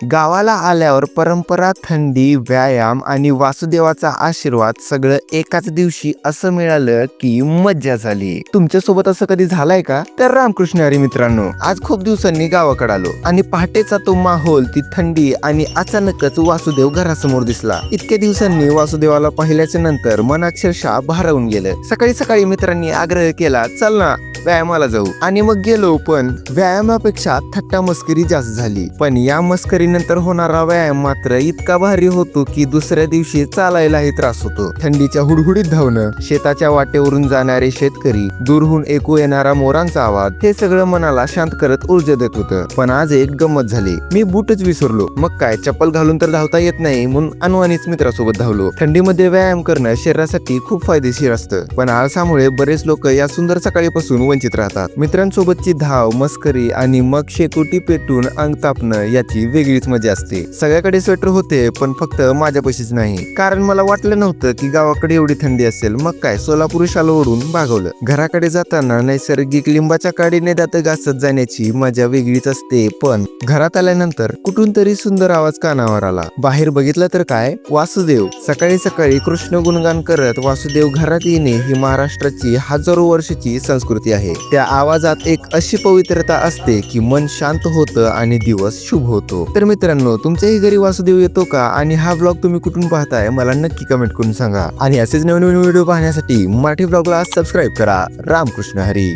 गावाला आल्यावर परंपरा, थंडी, व्यायाम आणि वासुदेवाचा आशीर्वाद सगळं एकाच दिवशी असं मिळालं की मज्जा झाली. तुमच्या सोबत असं कधी झालंय का? तर रामकृष्ण हरी मित्रांनो, आज खूप दिवसांनी गावाकडे आलो आणि पहाटेचा तो माहोल, ती थंडी आणि अचानकच वासुदेव घरासमोर दिसला. इतक्या दिवसांनी वासुदेवाला पाहिल्याच्या नंतर मन अक्षरशः भारावून गेलं. सकाळी सकाळी मित्रांनी आग्रह केला, चल ना व्यायामाला जाऊ. आणि मग गेलो, पण व्यायामापेक्षा थट्टा मस्करी जास्त झाली. पण या मस्करीनंतर होणारा व्यायाम मात्र इतका भारी होतो की दुसऱ्या दिवशी चालायलाही त्रास होतो. थंडीच्या हुडहुडीत धावणं, शेताच्या वाटेवरून जाणारे शेतकरी, दूरहून ऐकू येणारा मोरांचा आवाज, हे सगळं मनाला शांत करत ऊर्जा देत होतं. पण आज एक गंमत झाली, मी बूटच विसरलो. मग काय, चप्पल घालून तर धावता येत नाही म्हणून अनवाणीच मित्रासोबत धावलो. थंडीमध्ये व्यायाम करणं शरीरासाठी खूप फायदेशीर असतं, पण आळसामुळे बरेच लोक या सुंदर सकाळीपासून वंचित राहतात. मित्रांसोबतची धाव, मस्करी आणि मग शेकोटी पेटून अंग तापणं याची वेगळीच मजा असते. सगळ्याकडे स्वेटर होते, पण फक्त माझ्यापाशीच नाही, कारण मला वाटलं नव्हतं की गावाकडे एवढी थंडी असेल. मग काय, सोलापुरी शाल ओढून भागवलं. घराकडे जाताना नैसर्गिक लिंबाच्या काडीने दात घासत जाण्याची मजा वेगळीच असते. पण घरात आल्यानंतर कुठून तरी सुंदर आवाज कानावर आला. बाहेर बघितलं तर काय, वासुदेव. सकाळी सकाळी कृष्ण गुणगान करत वासुदेव घरात येणे ही महाराष्ट्राची हजारो वर्षाची संस्कृती आहे. त्या आवाजात एक अशी पवित्रता असते की मन शांत होतं आणि दिवस शुभ होतो. तर मित्रांनो, तुमच्याही घरी वासुदेव येतो का? आणि हा ब्लॉग तुम्ही कुठून पाहताय मला नक्की कमेंट करून सांगा. आणि असेच नवीन व्हिडिओ पाहण्यासाठी मराठी ब्लॉगला सबस्क्राईब करा. रामकृष्ण हरी.